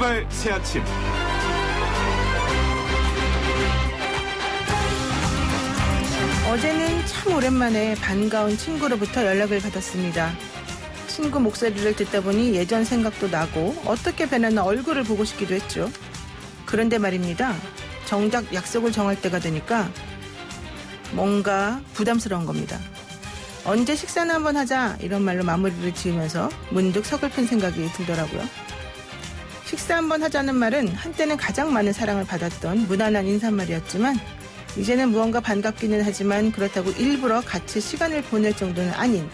출발 새아침. 어제는 참 오랜만에 반가운 친구로부터 연락을 받았습니다. 친구 목소리를 듣다 보니 예전 생각도 나고 어떻게 변했나 얼굴을 보고 싶기도 했죠. 그런데 말입니다. 정작 약속을 정할 때가 되니까 뭔가 부담스러운 겁니다. 언제 식사나 한번 하자 이런 말로 마무리를 지으면서 문득 서글픈 생각이 들더라고요. 식사 한번 하자는 말은 한때는 가장 많은 사랑을 받았던 무난한 인사말이었지만 이제는 무언가 반갑기는 하지만 그렇다고 일부러 같이 시간을 보낼 정도는 아닌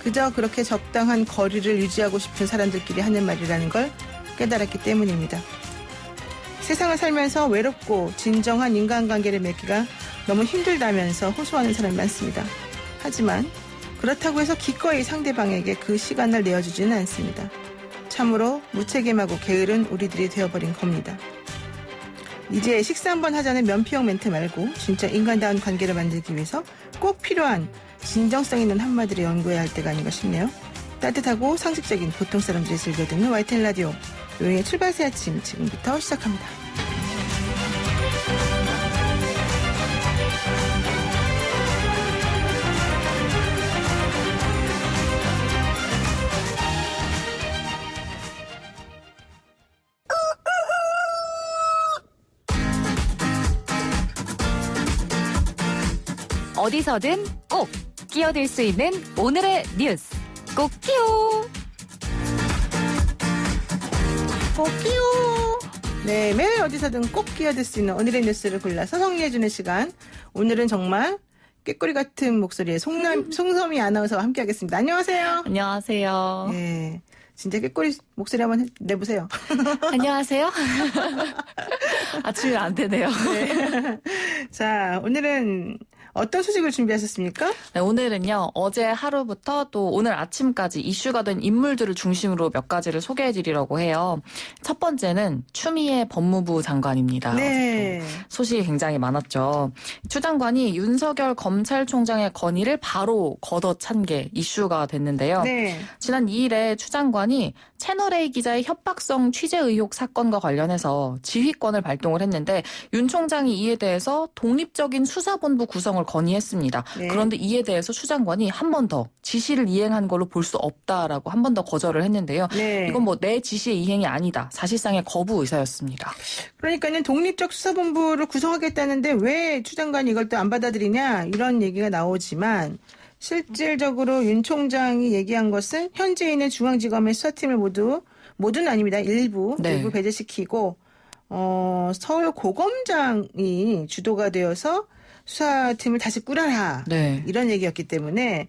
그저 그렇게 적당한 거리를 유지하고 싶은 사람들끼리 하는 말이라는 걸 깨달았기 때문입니다. 세상을 살면서 외롭고 진정한 인간관계를 맺기가 너무 힘들다면서 호소하는 사람이 많습니다. 하지만 그렇다고 해서 기꺼이 상대방에게 그 시간을 내어주지는 않습니다. 참으로 무책임하고 게으른 우리들이 되어버린 겁니다. 이제 식사 한번 하자는 면피형 멘트 말고 진짜 인간다운 관계를 만들기 위해서 꼭 필요한 진정성 있는 한마디를 연구해야 할 때가 아닌가 싶네요. 따뜻하고 상식적인 보통 사람들이 즐겨 듣는 YTN 라디오 요행의 출발 새 아침 지금부터 시작합니다. 어디서든 꼭 끼어들 수 있는 오늘의 뉴스 꼭 끼워. 네, 매일 어디서든 꼭 끼어들 수 있는 오늘의 뉴스를 골라서 정리해주는 시간. 오늘은 정말 꾀꼬리 같은 목소리의 송섬이 아나운서와 함께하겠습니다. 안녕하세요. 안녕하세요. 네, 진짜 꾀꼬리 목소리 한번 내보세요. 안녕하세요. 아침에 안 되네요. 네. 자, 오늘은 어떤 소식을 준비하셨습니까? 네, 오늘은요. 어제 하루부터 또 오늘 아침까지 이슈가 된 인물들을 중심으로 몇 가지를 소개해드리려고 해요. 첫 번째는 추미애 법무부 장관입니다. 네. 소식이 굉장히 많았죠. 추 장관이 윤석열 검찰총장의 건의를 바로 걷어찬 게 이슈가 됐는데요. 네. 지난 2일에 추 장관이 채널A 기자의 협박성 취재 의혹 사건과 관련해서 지휘권을 발동을 했는데 윤 총장이 이에 대해서 독립적인 수사본부 구성을 건의했습니다. 네. 그런데 이에 대해서 추 장관이 한 번 더 지시를 이행한 걸로 볼 수 없다라고 한 번 더 거절을 했는데요. 네. 이건 뭐 내 지시의 이행이 아니다. 사실상의 거부 의사였습니다. 그러니까는 독립적 수사본부를 구성하겠다는데 왜 추 장관이 이걸 또 안 받아들이냐 이런 얘기가 나오지만 실질적으로 윤 총장이 얘기한 것은 현재 있는 중앙지검의 수사팀을 모두는 아닙니다. 일부 배제시키고 서울 고검장이 주도가 되어서 수사팀을 다시 꾸려라. 네. 이런 얘기였기 때문에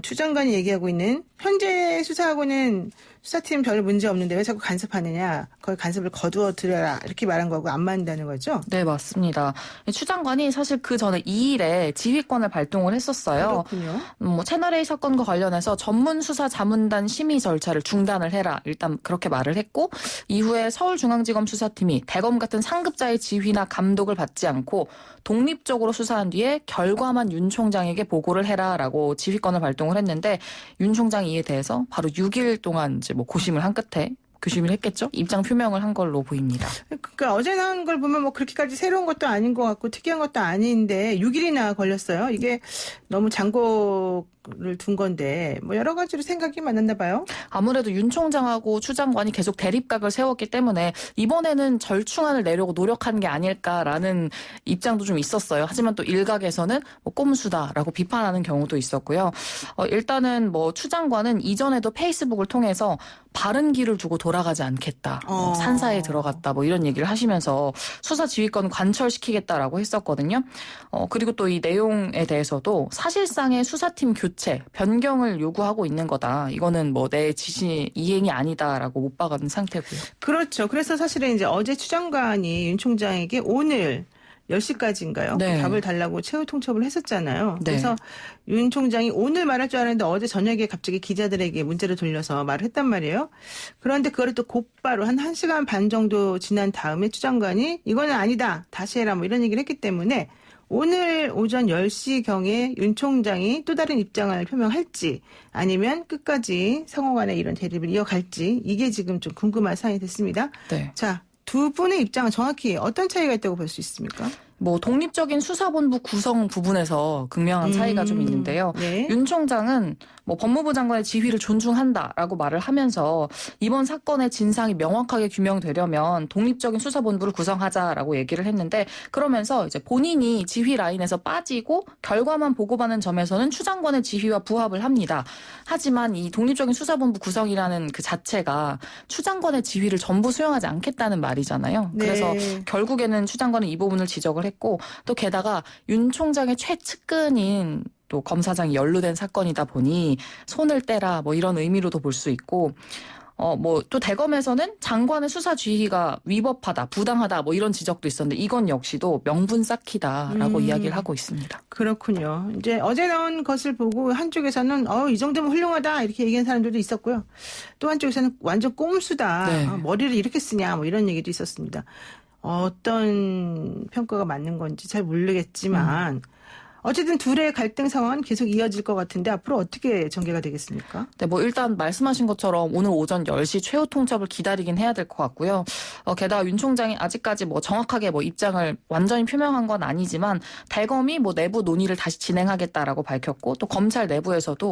추 장관이 얘기하고 있는 현재 수사하고는 수사팀 별 문제 없는데 왜 자꾸 간섭하느냐. 거의 간섭을 거두어 들여라. 이렇게 말한 거하고 안 맞는다는 거죠? 네, 맞습니다. 추 장관이 사실 그 전에 2일에 지휘권을 발동을 했었어요. 그렇군요. 채널A 사건과 관련해서 전문 수사 자문단 심의 절차를 중단을 해라. 일단 그렇게 말을 했고 이후에 서울중앙지검 수사팀이 대검 같은 상급자의 지휘나 감독을 받지 않고 독립적으로 수사한 뒤에 결과만 윤 총장에게 보고를 해라라고 지휘권을 발동을 했는데 윤 총장이 이에 대해서 바로 6일 동안 이제 뭐 고심을 한 끝에 교심을 했겠죠? 입장 표명을 한 걸로 보입니다. 그러니까 어제 나온 걸 보면 뭐 그렇게까지 새로운 것도 아닌 것 같고 특이한 것도 아닌데 6일이나 걸렸어요. 이게 너무 장고를 둔 건데 뭐 여러 가지로 생각이 많았나 봐요. 아무래도 윤 총장하고 추 장관이 계속 대립각을 세웠기 때문에 이번에는 절충안을 내려고 노력한 게 아닐까라는 입장도 좀 있었어요. 하지만 또 일각에서는 뭐 꼼수다라고 비판하는 경우도 있었고요. 일단은 뭐 추 장관은 이전에도 페이스북을 통해서 바른 길을 두고 돌아가지 않겠다. 산사에 들어갔다. 뭐 이런 얘기를 하시면서 수사 지휘권 관철시키겠다라고 했었거든요. 그리고 또 이 내용에 대해서도 사실상의 수사팀 교체, 변경을 요구하고 있는 거다. 이거는 뭐 내 지시 이행이 아니다라고 못 박은 상태고요. 그렇죠. 그래서 사실은 이제 어제 추 장관이 윤 총장에게 오늘 10시까지인가요? 네. 답을 달라고 최후 통첩을 했었잖아요. 네. 그래서 윤 총장이 오늘 말할 줄 알았는데 어제 저녁에 갑자기 기자들에게 문자를 돌려서 말을 했단 말이에요. 그런데 그거를 또 곧바로 한 1시간 반 정도 지난 다음에 추 장관이 이거는 아니다. 다시 해라. 뭐 이런 얘기를 했기 때문에 오늘 오전 10시경에 윤 총장이 또 다른 입장을 표명할지 아니면 끝까지 상호 간의 이런 대립을 이어갈지 이게 지금 좀 궁금한 사안이 됐습니다. 네. 자, 두 분의 입장은 정확히 어떤 차이가 있다고 볼 수 있습니까? 뭐 독립적인 수사본부 구성 부분에서 극명한 차이가 좀 있는데요. 네. 윤 총장은 뭐 법무부 장관의 지휘를 존중한다라고 말을 하면서 이번 사건의 진상이 명확하게 규명되려면 독립적인 수사본부를 구성하자라고 얘기를 했는데 그러면서 이제 본인이 지휘 라인에서 빠지고 결과만 보고받는 점에서는 추 장관의 지휘와 부합을 합니다. 하지만 이 독립적인 수사본부 구성이라는 그 자체가 추 장관의 지휘를 전부 수용하지 않겠다는 말이잖아요. 네. 그래서 결국에는 추 장관은 이 부분을 지적을 했고 또 게다가 윤 총장의 최측근인 또 검사장이 연루된 사건이다 보니 손을 떼라 뭐 이런 의미로도 볼 수 있고 뭐 또 대검에서는 장관의 수사 지휘가 위법하다, 부당하다 뭐 이런 지적도 있었는데 이건 역시도 명분 쌓기다라고 이야기를 하고 있습니다. 그렇군요. 이제 어제 나온 것을 보고 한쪽에서는 이 정도면 훌륭하다 이렇게 얘기한 사람들도 있었고요. 또 한쪽에서는 완전 꼼수다. 네. 머리를 이렇게 쓰냐 뭐 이런 얘기도 있었습니다. 어떤 평가가 맞는 건지 잘 모르겠지만 어쨌든 둘의 갈등 상황은 계속 이어질 것 같은데 앞으로 어떻게 전개가 되겠습니까? 네, 뭐 일단 말씀하신 것처럼 오늘 오전 10시 최후 통첩을 기다리긴 해야 될 것 같고요. 게다가 윤 총장이 아직까지 뭐 정확하게 뭐 입장을 완전히 표명한 건 아니지만 대검이 뭐 내부 논의를 다시 진행하겠다라고 밝혔고 또 검찰 내부에서도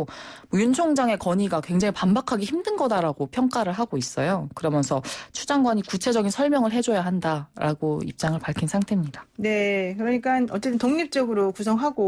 뭐 윤 총장의 건의가 굉장히 반박하기 힘든 거다라고 평가를 하고 있어요. 그러면서 추 장관이 구체적인 설명을 해줘야 한다라고 입장을 밝힌 상태입니다. 네, 그러니까 어쨌든 독립적으로 구성하고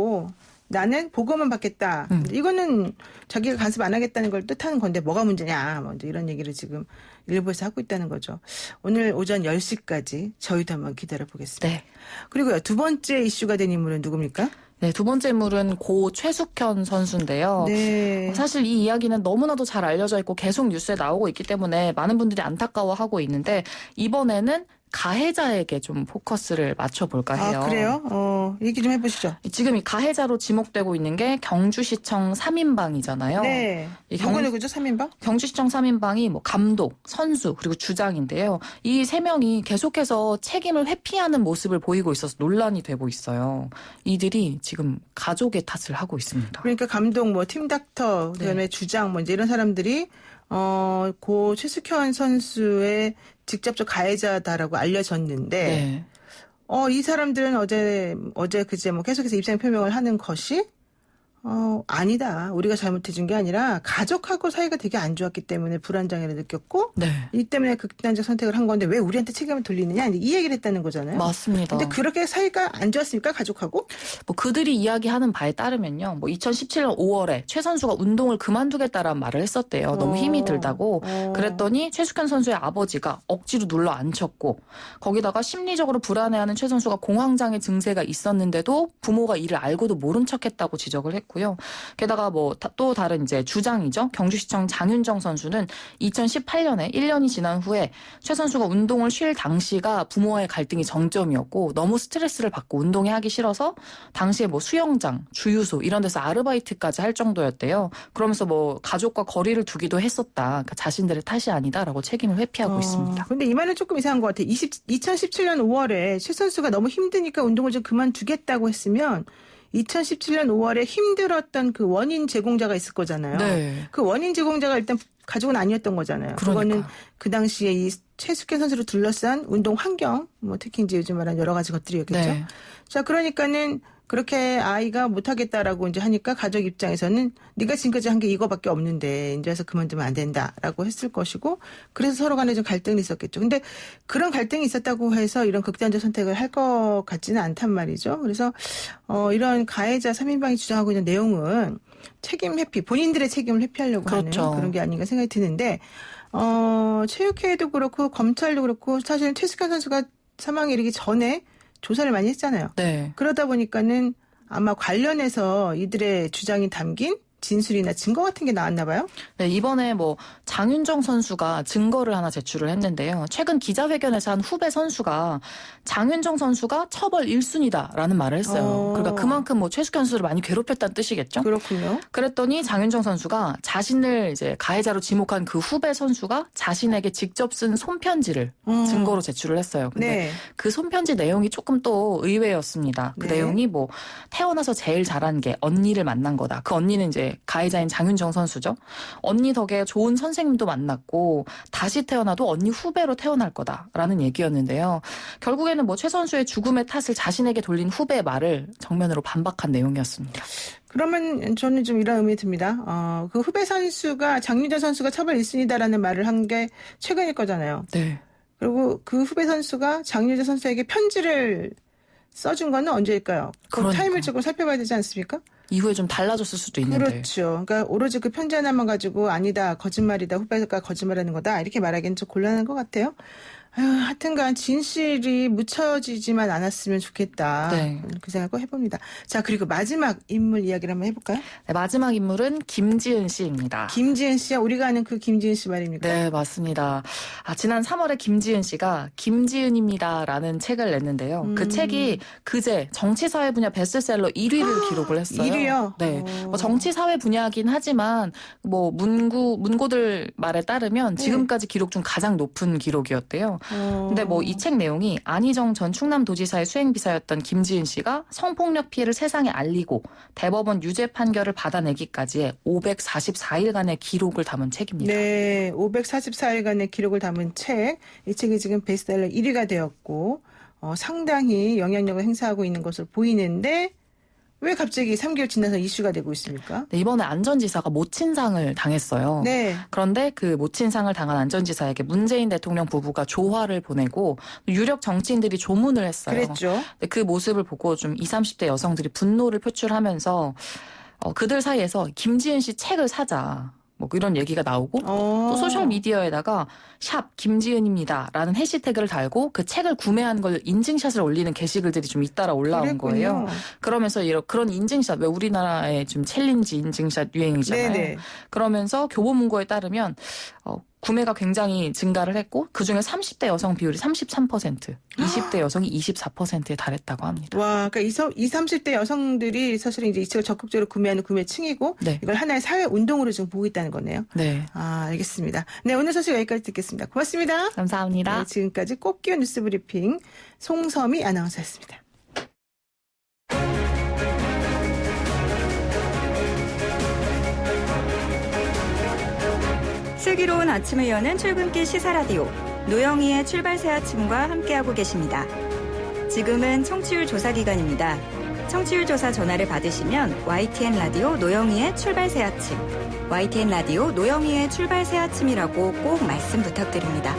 나는 보고만 받겠다. 이거는 자기가 간섭 안 하겠다는 걸 뜻하는 건데 뭐가 문제냐. 뭐 이제 이런 얘기를 지금 일부에서 하고 있다는 거죠. 오늘 오전 10시까지 저희도 한번 기다려보겠습니다. 네. 그리고요, 두 번째 이슈가 된 인물은 누굽니까? 네, 두 번째 인물은 고 최숙현 선수인데요. 네. 사실 이 이야기는 너무나도 잘 알려져 있고 계속 뉴스에 나오고 있기 때문에 많은 분들이 안타까워하고 있는데 이번에는 가해자에게 좀 포커스를 맞춰볼까 해요. 아, 그래요? 얘기 좀 해보시죠. 지금 이 가해자로 지목되고 있는 게 경주시청 3인방이잖아요. 네. 누구죠? 3인방? 경주시청 3인방이 뭐 감독, 선수, 그리고 주장인데요. 이 세 명이 계속해서 책임을 회피하는 모습을 보이고 있어서 논란이 되고 있어요. 이들이 지금 가족의 탓을 하고 있습니다. 그러니까 감독, 뭐, 팀닥터, 그다음에 주장, 뭐, 이제 이런 사람들이, 고 최숙현 선수의 직접적 가해자다라고 알려졌는데, 네. 이 사람들은 어제 그제 뭐 계속해서 입장 표명을 하는 것이, 아니다. 우리가 잘못해준 게 아니라 가족하고 사이가 되게 안 좋았기 때문에 불안장애를 느꼈고, 네. 이 때문에 극단적 선택을 한 건데 왜 우리한테 책임을 돌리느냐 이 얘기를 했다는 거잖아요. 맞습니다. 근데 그렇게 사이가 안 좋았습니까? 가족하고? 뭐 그들이 이야기하는 바에 따르면요. 뭐 2017년 5월에 최 선수가 운동을 그만두겠다라는 말을 했었대요. 너무 힘이 들다고. 그랬더니 최숙현 선수의 아버지가 억지로 눌러 앉혔고 거기다가 심리적으로 불안해하는 최 선수가 공황장애 증세가 있었는데도 부모가 이를 알고도 모른 척했다고 지적을 했고요. 게다가 뭐 또 다른 이제 주장이죠. 경주시청 장윤정 선수는 2018년에 1년이 지난 후에 최 선수가 운동을 쉴 당시가 부모와의 갈등이 정점이었고 너무 스트레스를 받고 운동이 하기 싫어서 당시에 뭐 수영장, 주유소 이런 데서 아르바이트까지 할 정도였대요. 그러면서 뭐 가족과 거리를 두기도 했었다. 그러니까 자신들의 탓이 아니다라고 책임을 회피하고 있습니다. 근데 이 말은 조금 이상한 것 같아요. 2017년 5월에 최 선수가 너무 힘드니까 운동을 좀 그만두겠다고 했으면 2017년 5월에 힘들었던 그 원인 제공자가 있을 거잖아요. 네. 그 원인 제공자가 일단 가족은 아니었던 거잖아요. 그거는 그 당시에 이 최숙현 선수를 둘러싼 운동 환경, 뭐 특히 이제 요즘 말하는 여러 가지 것들이었겠죠. 네. 자, 그러니까는 그렇게 아이가 못하겠다라고 이제 하니까 가족 입장에서는 네가 지금까지 한 게 이거밖에 없는데 이제 와서 그만두면 안 된다라고 했을 것이고 그래서 서로 간에 좀 갈등이 있었겠죠. 근데 그런 갈등이 있었다고 해서 이런 극단적 선택을 할 것 같지는 않단 말이죠. 그래서 이런 가해자 3인방이 주장하고 있는 내용은 책임 회피, 본인들의 책임을 회피하려고 그렇죠. 하는 그런 게 아닌가 생각이 드는데 체육회도 그렇고 검찰도 그렇고 사실은 최숙현 선수가 사망에 이르기 전에 조사를 많이 했잖아요. 네. 그러다 보니까는 아마 관련해서 이들의 주장이 담긴 진술이나 증거 같은 게 나왔나 봐요? 네, 이번에 뭐 장윤정 선수가 증거를 하나 제출을 했는데요. 최근 기자회견에서 한 후배 선수가 장윤정 선수가 처벌 1순위다라는 말을 했어요. 그러니까 그만큼 뭐 최숙현 선수를 많이 괴롭혔다는 뜻이겠죠. 그렇군요. 그랬더니 장윤정 선수가 자신을 이제 가해자로 지목한 그 후배 선수가 자신에게 직접 쓴 손편지를 증거로 제출을 했어요. 근데 네. 그 손편지 내용이 조금 또 의외였습니다. 그 네. 내용이 뭐 태어나서 제일 잘한 게 언니를 만난 거다. 그 언니는 이제 가해자인 장윤정 선수죠. 언니 덕에 좋은 선생님도 만났고 다시 태어나도 언니 후배로 태어날 거다라는 얘기였는데요. 결국에는 뭐 최 선수의 죽음의 탓을 자신에게 돌린 후배의 말을 정면으로 반박한 내용이었습니다. 그러면 저는 좀 이런 의미 듭니다. 그 후배 선수가 장윤정 선수가 처벌 1순위다라는 말을 한 게 최근일 거잖아요. 네. 그리고 그 후배 선수가 장윤정 선수에게 편지를 써준 거는 언제일까요? 그러니까. 타임을 조금 살펴봐야 되지 않습니까? 이후에 좀 달라졌을 수도 있는데. 그렇죠. 그러니까 오로지 그 편지 하나만 가지고 아니다, 거짓말이다, 후배가 거짓말하는 거다 이렇게 말하기는 좀 곤란한 것 같아요. 하여튼간 진실이 묻혀지지만 않았으면 좋겠다. 네. 그 생각을 해봅니다. 자, 그리고 마지막 인물 이야기를 한번 해볼까요? 네, 마지막 인물은 김지은 씨입니다. 김지은 씨야? 우리가 아는 그 김지은 씨 말입니까? 네, 맞습니다. 지난 3월에 김지은 씨가 김지은입니다라는 책을 냈는데요. 그 책이 그제 정치사회 분야 베스트셀러 1위를 기록을 했어요. 1위요? 네. 뭐 정치사회 분야긴 하지만 뭐 문고들 말에 따르면 지금까지 기록 중 가장 높은 기록이었대요. 근데 뭐 이 책 내용이 안희정 전 충남도지사의 수행비서였던 김지은 씨가 성폭력 피해를 세상에 알리고 대법원 유죄 판결을 받아내기까지의 544일간의 기록을 담은 책입니다. 네, 544일간의 기록을 담은 책. 이 책이 지금 베스트셀러 1위가 되었고 상당히 영향력을 행사하고 있는 것으로 보이는데 왜 갑자기 3개월 지나서 이슈가 되고 있습니까? 네, 이번에 안전지사가 모친상을 당했어요. 네. 그런데 그 모친상을 당한 안전지사에게 문재인 대통령 부부가 조화를 보내고 유력 정치인들이 조문을 했어요. 그랬죠. 근데 그 모습을 보고 좀 20, 30대 여성들이 분노를 표출하면서 그들 사이에서 김지은 씨 책을 사자. 뭐 이런 얘기가 나오고 또 소셜미디어에다가 샵 김지은입니다라는 해시태그를 달고 그 책을 구매한 걸 인증샷을 올리는 게시글들이 좀 잇따라 올라온 거예요. 그러면서 그런 인증샷, 왜 우리나라의 좀 챌린지 인증샷 유행이잖아요. 네네. 그러면서 교보문고에 따르면 구매가 굉장히 증가를 했고 그중에 30대 여성 비율이 33%, 20대 여성이 24%에 달했다고 합니다. 와, 그러니까 20, 30대 여성들이 사실은 이제 이 책을 적극적으로 구매하는 구매층이고 네. 이걸 하나의 사회 운동으로 지금 보고 있다는 거네요. 네. 알겠습니다. 네, 오늘 소식 여기까지 듣겠습니다. 고맙습니다. 감사합니다. 네, 지금까지 꼭 끼워 뉴스 브리핑 송섬이 아나운서였습니다. 슬기로운 아침을 여는 출근길 시사라디오 노영희의 출발 새 아침과 함께하고 계십니다. 지금은 청취율 조사 기간입니다. 청취율 조사 전화를 받으시면 YTN 라디오 노영희의 출발 새 아침, YTN 라디오 노영희의 출발 새 아침이라고 꼭 말씀 부탁드립니다.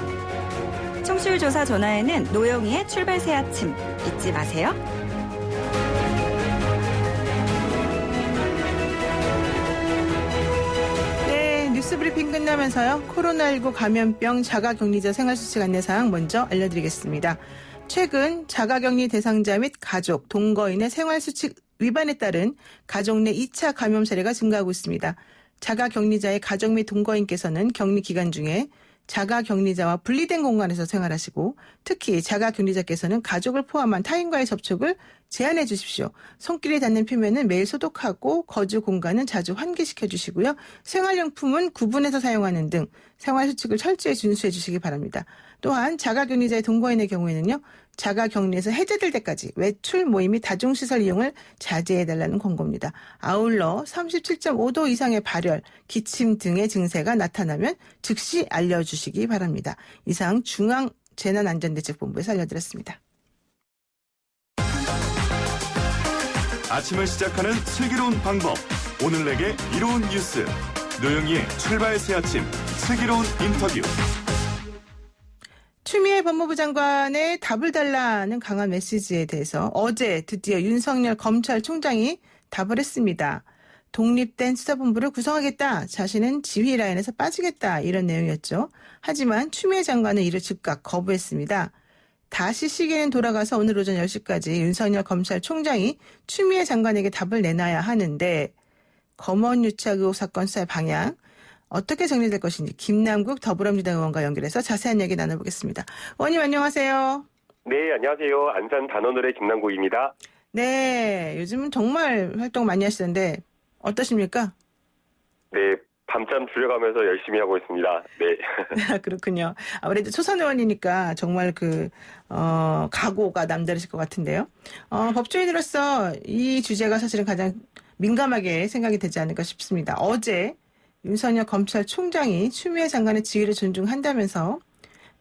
청취율 조사 전화에는 노영희의 출발 새 아침 잊지 마세요. 뉴스브리핑 끝나면서요. 코로나19 감염병 자가격리자 생활수칙 안내사항 먼저 알려드리겠습니다. 최근 자가격리 대상자 및 가족, 동거인의 생활수칙 위반에 따른 가족 내 2차 감염 사례가 증가하고 있습니다. 자가격리자의 가족 및 동거인께서는 격리 기간 중에 자가격리자와 분리된 공간에서 생활하시고 특히 자가격리자께서는 가족을 포함한 타인과의 접촉을 제한해 주십시오. 손길이 닿는 표면은 매일 소독하고 거주 공간은 자주 환기시켜 주시고요. 생활용품은 구분해서 사용하는 등 생활수칙을 철저히 준수해 주시기 바랍니다. 또한 자가격리자의 동거인의 경우에는요. 자가격리에서 해제될 때까지 외출, 모임 및 다중시설 이용을 자제해달라는 권고입니다. 아울러 37.5도 이상의 발열, 기침 등의 증세가 나타나면 즉시 알려주시기 바랍니다. 이상 중앙재난안전대책본부에서 알려드렸습니다. 아침을 시작하는 슬기로운 방법. 오늘 내게 이로운 뉴스. 노영희의 출발 새 아침. 슬기로운 인터뷰. 추미애 법무부 장관의 답을 달라는 강한 메시지에 대해서 어제 드디어 윤석열 검찰총장이 답을 했습니다. 독립된 수사본부를 구성하겠다. 자신은 지휘 라인에서 빠지겠다. 이런 내용이었죠. 하지만 추미애 장관은 이를 즉각 거부했습니다. 다시 시계는 돌아가서 오늘 오전 10시까지 윤석열 검찰총장이 추미애 장관에게 답을 내놔야 하는데 검언유착 의혹 사건 수사의 방향 어떻게 정리될 것인지 김남국 더불어민주당 의원과 연결해서 자세한 얘기 나눠보겠습니다. 의원님 안녕하세요. 네, 안녕하세요. 안산 단원을의 김남국입니다. 네, 요즘은 정말 활동 많이 하시던데 어떠십니까? 네, 밤잠 줄여가면서 열심히 하고 있습니다. 네. 그렇군요. 아무래도 초선 의원이니까 정말 각오가 남다르실 것 같은데요. 법조인으로서 이 주제가 사실은 가장 민감하게 생각이 되지 않을까 싶습니다. 어제 윤석열 검찰총장이 추미애 장관의 지위를 존중한다면서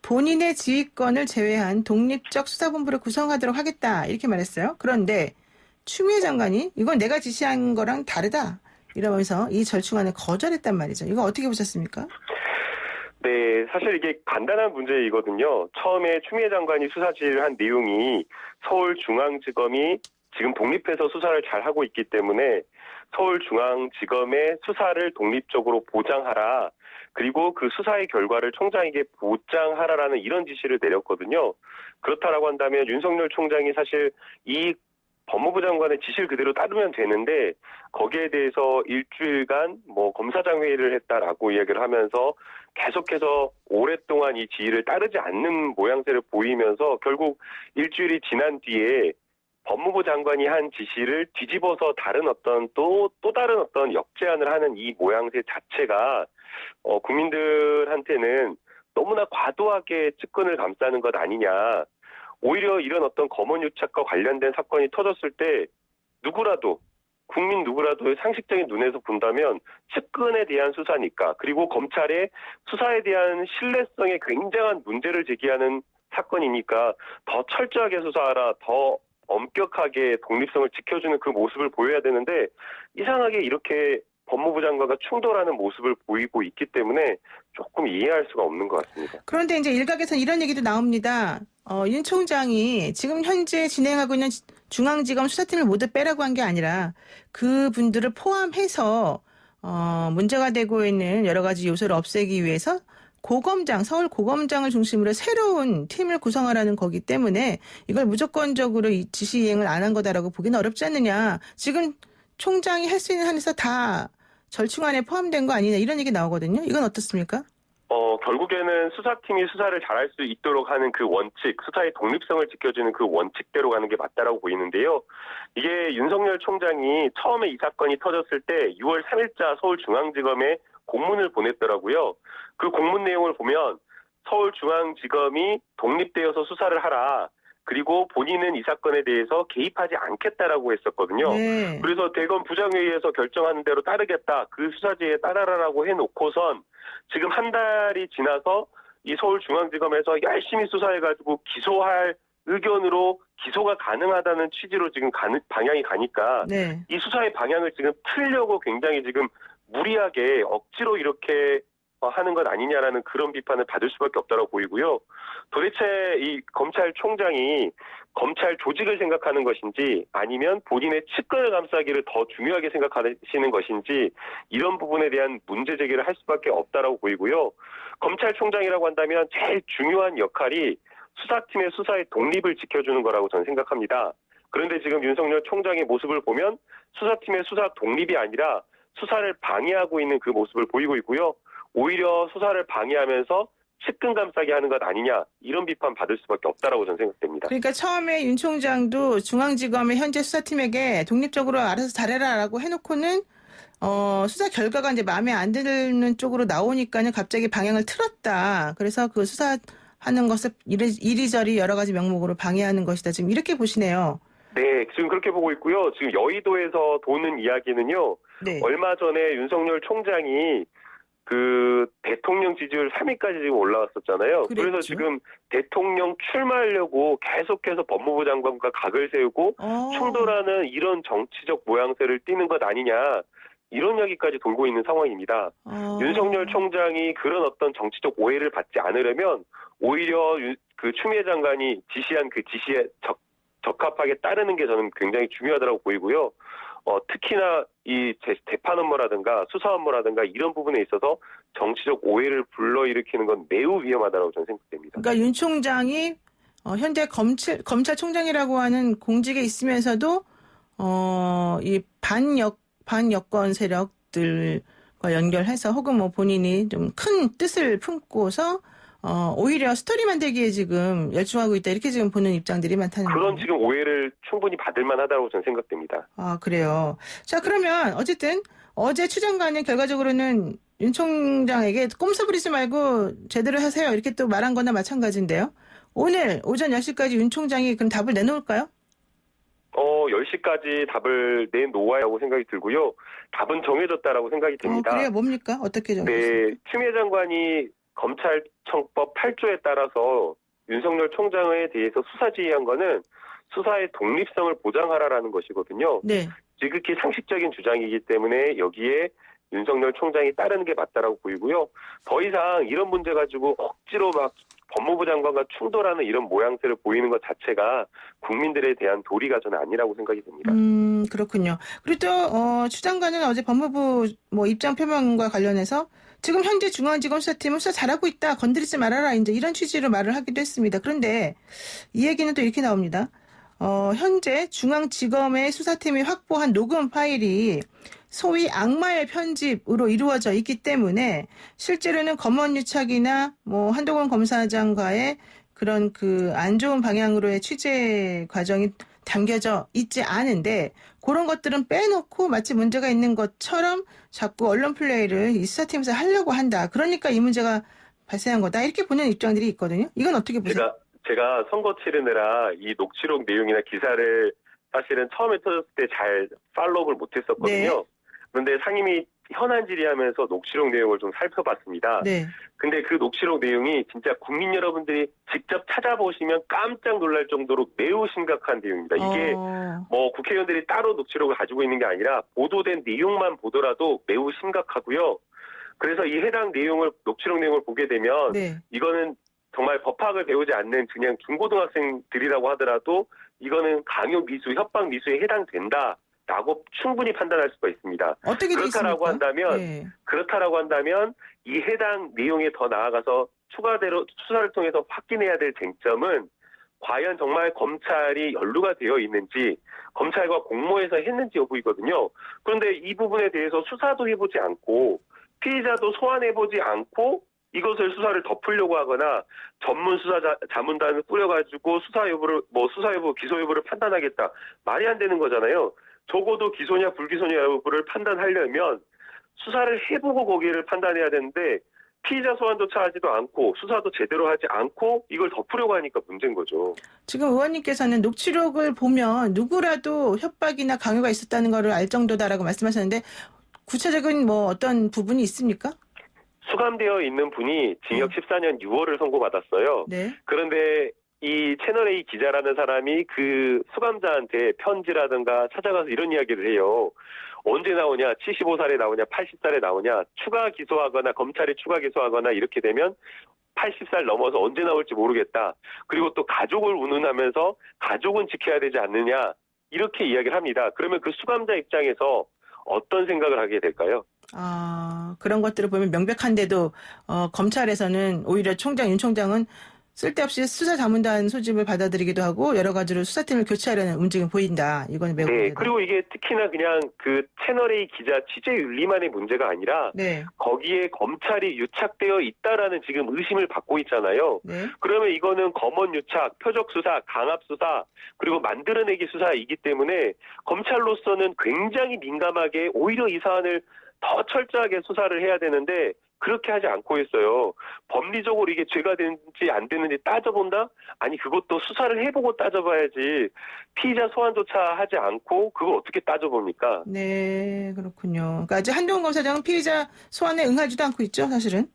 본인의 지휘권을 제외한 독립적 수사본부를 구성하도록 하겠다 이렇게 말했어요. 그런데 추미애 장관이 이건 내가 지시한 거랑 다르다 이러면서 이 절충안을 거절했단 말이죠. 이거 어떻게 보셨습니까? 네, 사실 이게 간단한 문제이거든요. 처음에 추미애 장관이 수사 지휘를 한 내용이 서울중앙지검이 지금 독립해서 수사를 잘 하고 있기 때문에 서울중앙지검의 수사를 독립적으로 보장하라. 그리고 그 수사의 결과를 총장에게 보장하라라는 이런 지시를 내렸거든요. 그렇다라고 한다면 윤석열 총장이 사실 이 법무부 장관의 지시를 그대로 따르면 되는데 거기에 대해서 일주일간 검사장 회의를 했다라고 이야기를 하면서 계속해서 오랫동안 이 지휘를 따르지 않는 모양새를 보이면서 결국 일주일이 지난 뒤에 법무부 장관이 한 지시를 뒤집어서 다른 또 다른 어떤 역제안을 하는 이 모양새 자체가 국민들한테는 너무나 과도하게 측근을 감싸는 것 아니냐. 오히려 이런 어떤 검언유착과 관련된 사건이 터졌을 때 국민 누구라도 상식적인 눈에서 본다면 측근에 대한 수사니까 그리고 검찰의 수사에 대한 신뢰성에 굉장한 문제를 제기하는 사건이니까 더 철저하게 수사하라, 더 엄격하게 독립성을 지켜주는 그 모습을 보여야 되는데 이상하게 이렇게 법무부 장관과 충돌하는 모습을 보이고 있기 때문에 조금 이해할 수가 없는 것 같습니다. 그런데 이제 일각에서는 이런 얘기도 나옵니다. 윤 총장이 지금 현재 진행하고 있는 중앙지검 수사팀을 모두 빼라고 한 게 아니라 그분들을 포함해서 문제가 되고 있는 여러 가지 요소를 없애기 위해서 서울 고검장을 중심으로 새로운 팀을 구성하라는 거기 때문에 이걸 무조건적으로 지시 이행을 안 한 거다라고 보기는 어렵지 않느냐. 지금 총장이 할 수 있는 한에서 다 절충안에 포함된 거 아니냐 이런 얘기 나오거든요. 이건 어떻습니까? 결국에는 수사팀이 수사를 잘할 수 있도록 하는 그 원칙, 수사의 독립성을 지켜주는 그 원칙대로 가는 게 맞다라고 보이는데요. 이게 윤석열 총장이 처음에 이 사건이 터졌을 때 6월 3일자 서울중앙지검에 공문을 보냈더라고요. 그 공문 내용을 보면 서울중앙지검이 독립되어서 수사를 하라. 그리고 본인은 이 사건에 대해서 개입하지 않겠다라고 했었거든요. 네. 그래서 대검 부장회의에서 결정하는 대로 따르겠다. 그 수사지에 따라라라고 해놓고선 지금 한 달이 지나서 이 서울중앙지검에서 열심히 수사해가지고 기소할 의견으로 기소가 가능하다는 취지로 지금 방향이 가니까 네. 이 수사의 방향을 지금 틀려고 굉장히 지금 무리하게 억지로 이렇게 하는 것 아니냐라는 그런 비판을 받을 수밖에 없다고 보이고요. 도대체 이 검찰총장이 검찰 조직을 생각하는 것인지 아니면 본인의 측근을 감싸기를 더 중요하게 생각하시는 것인지 이런 부분에 대한 문제 제기를 할 수밖에 없다고 보이고요. 검찰총장이라고 한다면 제일 중요한 역할이 수사팀의 수사의 독립을 지켜주는 거라고 저는 생각합니다. 그런데 지금 윤석열 총장의 모습을 보면 수사팀의 수사 독립이 아니라 수사를 방해하고 있는 그 모습을 보이고 있고요. 오히려 수사를 방해하면서 측근 감싸기 하는 것 아니냐 이런 비판 받을 수밖에 없다라고 저는 생각됩니다. 그러니까 처음에 윤 총장도 중앙지검의 현재 수사팀에게 독립적으로 알아서 잘해라라고 해놓고는 수사 결과가 이제 마음에 안 드는 쪽으로 나오니까는 갑자기 방향을 틀었다. 그래서 그 수사하는 것을 이리저리 여러 가지 명목으로 방해하는 것이다. 지금 이렇게 보시네요. 네, 지금 그렇게 보고 있고요. 지금 여의도에서 도는 이야기는요. 네. 얼마 전에 윤석열 총장이 그 대통령 지지율 3위까지 지금 올라왔었잖아요. 그랬죠. 그래서 지금 대통령 출마하려고 계속해서 법무부 장관과 각을 세우고 충돌하는 이런 정치적 모양새를 띠는 것 아니냐. 이런 이야기까지 돌고 있는 상황입니다. 윤석열 총장이 그런 어떤 정치적 오해를 받지 않으려면 오히려 그 추미애 장관이 지시한 그 지시에 적합하게 따르는 게 저는 굉장히 중요하다고 보이고요. 특히나 이 재판 업무라든가 수사 업무라든가 이런 부분에 있어서 정치적 오해를 불러일으키는 건 매우 위험하다고 저는 생각됩니다. 그러니까 윤 총장이 현재 검찰총장이라고 하는 공직에 있으면서도 이 반역 반여권 세력들과 연결해서 혹은 뭐 본인이 좀 큰 뜻을 품고서 오히려 스토리 만들기에 지금 열중하고 있다 이렇게 지금 보는 입장들이 많다는 그런 거예요. 지금 오해를 충분히 받을 만하다고 저는 생각됩니다. 아, 그래요. 자, 그러면 어쨌든 어제 추장관은 결과적으로는 윤 총장에게 꼼수 부리지 말고 제대로 하세요 이렇게 또 말한 거나 마찬가지인데요. 오늘 오전 10시까지 윤 총장이 그럼 답을 내놓을까요? 10시까지 답을 내놓아야라고 생각이 들고요. 답은 정해졌다라고 생각이 됩니다. 그래요? 뭡니까? 어떻게 정해졌습니까? 네, 추미애 장관이 검찰청법 8조에 따라서 윤석열 총장에 대해서 수사 지휘한 거는 수사의 독립성을 보장하라라는 것이거든요. 네. 지극히 상식적인 주장이기 때문에 여기에 윤석열 총장이 따르는 게 맞다라고 보이고요. 더 이상 이런 문제 가지고 억지로 막 법무부 장관과 충돌하는 이런 모양새를 보이는 것 자체가 국민들에 대한 도리가 저는 아니라고 생각이 듭니다. 그렇군요. 그리고 또 추 장관은 어제 법무부 입장 표명과 관련해서 지금 현재 중앙지검 수사팀은 수사 잘하고 있다. 건드리지 말아라. 이제 이런 취지로 말을 하기도 했습니다. 그런데 이 얘기는 또 이렇게 나옵니다. 현재 중앙지검의 수사팀이 확보한 녹음 파일이 소위 악마의 편집으로 이루어져 있기 때문에 실제로는 검언유착이나 한동훈 검사장과의 그런 그 안 좋은 방향으로의 취재 과정이 담겨져 있지 않은데 그런 것들은 빼놓고 마치 문제가 있는 것처럼 자꾸 언론 플레이를 이 수사팀에서 하려고 한다. 그러니까 이 문제가 발생한 거다. 이렇게 보는 입장들이 있거든요. 이건 어떻게 보세요? 제가 선거 치르느라 이 녹취록 내용이나 기사를 사실은 처음에 터졌을 때 잘 팔로우를 못했었거든요. 네. 그런데 상임위 현안 질의하면서 녹취록 내용을 좀 살펴봤습니다. 네. 근데 그 녹취록 내용이 진짜 국민 여러분들이 직접 찾아보시면 깜짝 놀랄 정도로 매우 심각한 내용입니다. 이게 국회의원들이 따로 녹취록을 가지고 있는 게 아니라 보도된 내용만 보더라도 매우 심각하고요. 그래서 이 해당 내용을 녹취록 내용을 보게 되면 네. 이거는 정말 법학을 배우지 않는 그냥 중고등학생들이라고 하더라도 이거는 강요 미수, 협박 미수에 해당된다라고 충분히 판단할 수가 있습니다. 어떻게 그렇다라고 한다면 이 해당 내용에 더 나아가서 추가대로 수사를 통해서 확인해야 될 쟁점은 과연 정말 검찰이 연루가 되어 있는지 검찰과 공모해서 했는지 여부이거든요. 그런데 이 부분에 대해서 수사도 해보지 않고 피의자도 소환해보지 않고 이것을 수사를 덮으려고 하거나 전문 수사 자문단을 꾸려가지고 수사 여부, 기소 여부를 판단하겠다. 말이 안 되는 거잖아요. 적어도 기소냐 불기소냐 여부를 판단하려면 수사를 해보고 거기를 판단해야 되는데 피의자 소환조차 하지도 않고 수사도 제대로 하지 않고 이걸 덮으려고 하니까 문제인 거죠. 지금 의원님께서는 녹취록을 보면 누구라도 협박이나 강요가 있었다는 것을 알 정도다라고 말씀하셨는데 구체적인 어떤 부분이 있습니까? 수감되어 있는 분이 징역 14년 6월을 선고받았어요. 네. 그런데 이 채널A 기자라는 사람이 그 수감자한테 편지라든가 찾아가서 이런 이야기를 해요. 언제 나오냐, 75살에 나오냐, 80살에 나오냐, 추가 기소하거나 검찰이 추가 기소하거나 이렇게 되면 80살 넘어서 언제 나올지 모르겠다. 그리고 또 가족을 운운하면서 가족은 지켜야 되지 않느냐 이렇게 이야기를 합니다. 그러면 그 수감자 입장에서 어떤 생각을 하게 될까요? 그런 것들을 보면 명백한데도 검찰에서는 오히려 윤 총장은 쓸데없이 수사 자문단 소집을 받아들이기도 하고 여러 가지로 수사팀을 교체하려는 움직임이 보인다. 이건 매우 네. 그리고 이게 특히나 그냥 그 채널A 기자 취재 윤리만의 문제가 아니라 네. 거기에 검찰이 유착되어 있다라는 지금 의심을 받고 있잖아요. 네. 그러면 이거는 검언 유착, 표적 수사, 강압 수사, 그리고 만들어내기 수사이기 때문에 검찰로서는 굉장히 민감하게 오히려 이 사안을 더 철저하게 수사를 해야 되는데 그렇게 하지 않고 있어요. 법리적으로 이게 죄가 되는지 안 되는지 따져본다? 아니 그것도 수사를 해보고 따져봐야지 피의자 소환조차 하지 않고 그걸 어떻게 따져봅니까? 네, 그렇군요. 그러니까 아직 한동훈 검사장은 피의자 소환에 응하지도 않고 있죠, 사실은.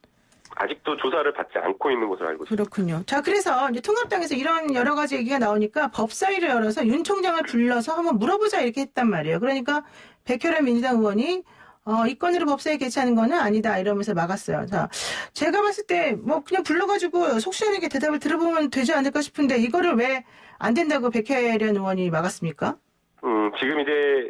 아직도 조사를 받지 않고 있는 것으로 알고 있습니다. 그렇군요. 자, 그래서 이제 통합당에서 이런 여러 가지 얘기가 나오니까 법사위를 열어서 윤 총장을 불러서 한번 물어보자 이렇게 했단 말이에요. 그러니까 백혈연 민주당 의원이 이 건으로 법사위 개최하는 거는 아니다 이러면서 막았어요. 자, 제가 봤을 때 그냥 불러가지고 속 시원하게 대답을 들어보면 되지 않을까 싶은데 이거를 왜 안 된다고 백혜련 의원이 막았습니까? 지금 이제